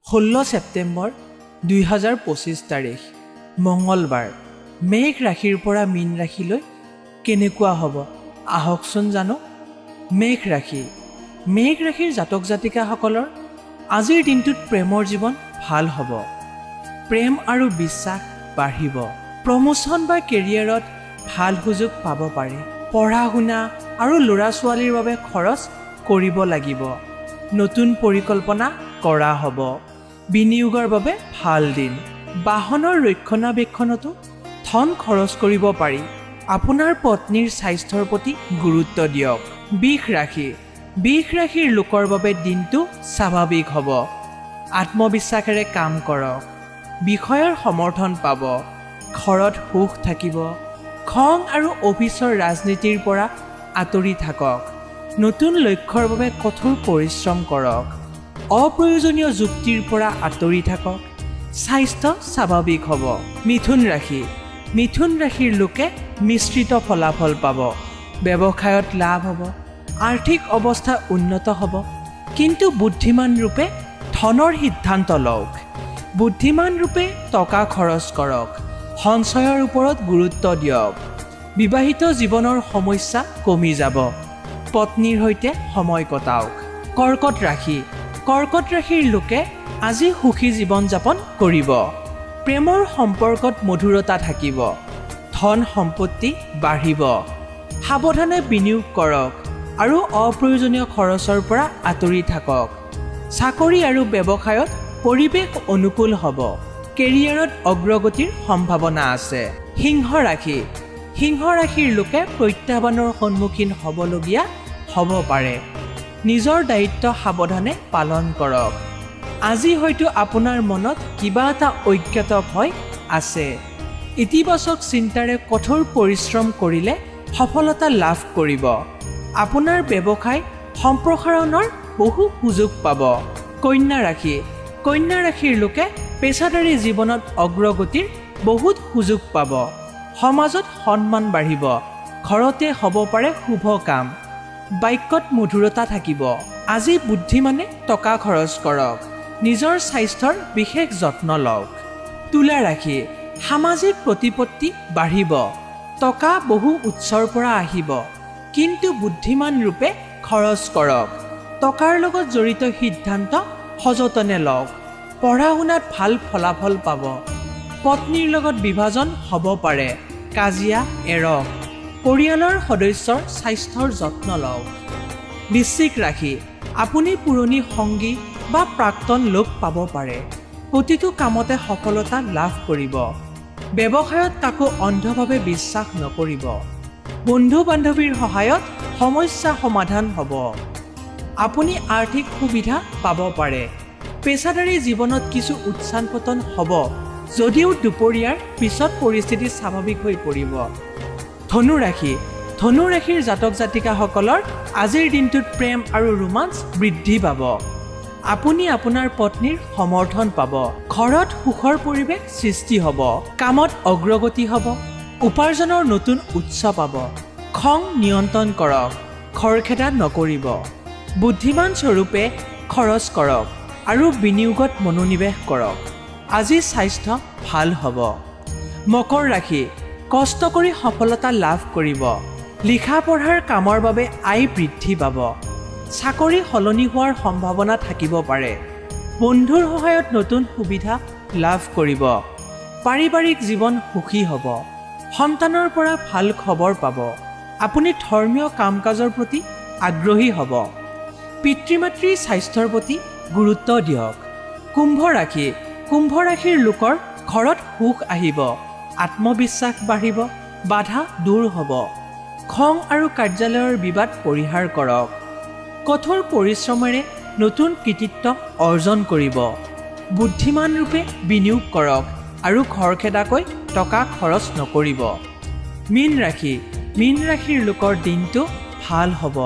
16 ছেপ্টেম্বৰ 2025 তাৰিখ মঙলবাৰ। মেঘ ৰাশিৰ পৰা মীন ৰাশিলৈ কেনেকুৱা হ'ব আহকচোন জানো। মেঘ ৰাশিৰ জাতক জাতিকাসকলৰ আজিৰ দিনটোত প্ৰেমৰ জীৱন ভাল হ'ব। প্ৰেম আৰু বিশ্বাস বাঢ়িব। প্ৰমোশ্যন বা কেৰিয়াৰত ভাল সুযোগ পাব পাৰে। পঢ়া শুনা আৰু ল'ৰা ছোৱালীৰ বাবে খৰচ কৰিব লাগিব। নতুন পৰিকল্পনা কৰা হ'ব। বিনিয়োগৰ বাবে ভাল দিন। বাহনৰ ৰক্ষণাবেক্ষণতো ধন খৰচ কৰিব পাৰি। আপোনাৰ পত্নীৰ স্বাস্থ্যৰ প্ৰতি গুৰুত্ব দিয়ক। বৃষ ৰাশিৰ লোকৰ বাবে দিনটো স্বাভাৱিক হ'ব। আত্মবিশ্বাসেৰে কাম কৰক। বিষয়ৰ সমৰ্থন পাব। ঘৰত সুখ থাকিব। খং আৰু অফিচৰ ৰাজনীতিৰ পৰা আঁতৰি থাকক। নতুন লক্ষ্যৰ বাবে কঠোৰ পৰিশ্ৰম কৰক। অপ্ৰয়োজনীয় যুক্তিৰ পৰা আঁতৰি থাকক। স্বাস্থ্য স্বাভাৱিক হ'ব। মিথুন ৰাশিৰ লোকে মিশ্ৰিত ফলাফল পাব। ব্যৱসায়ত লাভ হ'ব। আৰ্থিক অৱস্থা উন্নত হ'ব। কিন্তু বুদ্ধিমান ৰূপে ধনৰ সিদ্ধান্ত লওক। বুদ্ধিমান ৰূপে টকা খৰচ কৰক। সঞ্চয়ৰ ওপৰত গুৰুত্ব দিয়ক। বিবাহিত জীৱনৰ সমস্যা কমি যাব। পত্নীৰ সৈতে সময় কটাওক। কৰ্কট ৰাশিৰ লোকে আজি সুখী জীৱন যাপন কৰিব। প্ৰেমৰ সম্পৰ্কত মধুৰতা থাকিব। ধন সম্পত্তি বাঢ়িব। সাৱধানে বিনিয়োগ কৰক আৰু অপ্ৰয়োজনীয় খৰচৰ পৰা আঁতৰি থাকক। চাকৰি আৰু ব্যৱসায়ত পৰিৱেশ অনুকূল হ'ব। কেৰিয়াৰত অগ্ৰগতিৰ সম্ভাৱনা আছে। সিংহ ৰাশিৰ লোকে প্ৰত্যাহ্বানৰ সন্মুখীন হ'বলগীয়া হ'ব পাৰে। নিজৰ দায়িত্ব সাৱধানে পালন কৰক। আজি হয়তো আপোনাৰ মনত কিবা এটা অজ্ঞাত ভয় আছে। ইতিবাচক চিন্তাৰে কঠোৰ পৰিশ্ৰম কৰিলে সফলতা লাভ কৰিব। আপোনাৰ ব্যৱসায় সম্প্ৰসাৰণৰ বহু সুযোগ পাব। কন্যা ৰাশিৰ লোকে পেছাদাৰী জীৱনত অগ্ৰগতিৰ বহুত সুযোগ পাব। সমাজত সন্মান বাঢ়িব। ঘৰতে হ'ব পাৰে শুভ কাম। বাক্যত মধুৰতা থাকিব। আজি বুদ্ধিমানে টকা খৰচ কৰক। নিজৰ স্বাস্থ্যৰ বিশেষ যত্ন লওক। তুলা ৰাশি সামাজিক প্ৰতিপত্তি বাঢ়িব। টকা বহু উৎসৰ পৰা আহিব। কিন্তু বুদ্ধিমান ৰূপে খৰচ কৰক। টকাৰ লগত জড়িত সিদ্ধান্ত সযতনে লওক। পঢ়া শুনাত ভাল ফলাফল পাব। পত্নীৰ লগত বিভাজন হ'ব পাৰে। কাজিয়া এৰক। পৰিয়ালৰ সদস্যৰ স্বাস্থ্যৰ যত্ন লওক। বৃশ্চিক ৰাশি আপুনি পুৰণি সংগী বা প্ৰাক্তন লোক পাব পাৰে। প্ৰতিটো কামতে সফলতা লাভ কৰিব। ব্যৱসায়ত কাকো অন্ধভাৱে বিশ্বাস নকৰিব। বন্ধু বান্ধৱীৰ সহায়ত সমস্যা সমাধান হ'ব। আপুনি আৰ্থিক সুবিধা পাব পাৰে। পেছাদাৰী জীৱনত কিছু উত্থান পতন হ'ব যদিও দুপৰীয়াৰ পিছত পৰিস্থিতি স্বাভাৱিক হৈ পৰিব। ধনু ৰাশিৰ জাতক জাতিকাসকলৰ আজিৰ দিনটোত প্ৰেম আৰু ৰোমাঞ্চ বৃদ্ধি পাব। আপুনি আপোনাৰ পত্নীৰ সমৰ্থন পাব। ঘৰত সুখৰ পৰিৱেশ সৃষ্টি হ'ব। কামত অগ্ৰগতি হ'ব। উপাৰ্জনৰ নতুন উৎস পাব। খং নিয়ন্ত্ৰণ কৰক। খৰখেদা নকৰিব। বুদ্ধিমান স্বৰূপে খৰচ কৰক আৰু বিনিয়োগত মনোনিৱেশ কৰক। আজি স্বাস্থ্য ভাল হ'ব। মকৰ ৰাশি কষ্ট কৰি সফলতা লাভ কৰিব। লিখা পঢ়াৰ কামৰ বাবে আয় বৃদ্ধি পাব। চাকৰি সলনি হোৱাৰ সম্ভাৱনা থাকিব পাৰে। বন্ধুৰ সহায়ত নতুন সুবিধা লাভ কৰিব। পাৰিবাৰিক জীৱন সুখী হ'ব। সন্তানৰ পৰা ভাল খবৰ পাব। আপুনি ধৰ্মীয় কাম কাজৰ প্ৰতি আগ্ৰহী হ'ব। পিতৃ মাতৃৰ স্বাস্থ্যৰ প্ৰতি গুৰুত্ব দিয়ক। কুম্ভ ৰাশিৰ লোকৰ ঘৰত সুখ আহিব। আত্মবিশ্বাস বাঢ়িব। বাধা দূৰ হ'ব। খং আৰু কাৰ্যালয়ৰ বিবাদ পৰিহাৰ কৰক। কঠোৰ পৰিশ্ৰমেৰে নতুন কৃতিত্ব অৰ্জন কৰিব। বুদ্ধিমান ৰূপে বিনিয়োগ কৰক আৰু খৰখেদাকৈ টকা খৰচ নকৰিব। মীন ৰাশিৰ লোকৰ দিনটো ভাল হ'ব।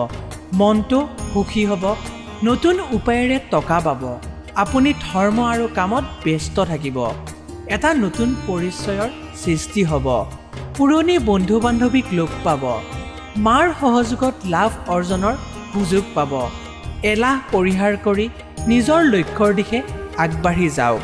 মনটো সুখী হ'ব। নতুন উপায়েৰে টকা পাব। আপুনি ধৰ্ম আৰু কামত ব্যস্ত থাকিব। এটা নতুন পৰিচয়ৰ সৃষ্টি হ'ব। পুৰণি বন্ধু বান্ধৱীক লগ পাব। মাৰ সহযোগত লাভ অৰ্জনৰ সুযোগ পাব। এলাহ পৰিহাৰ কৰি নিজৰ লক্ষ্যৰ দিশে আগবাঢ়ি যাওক।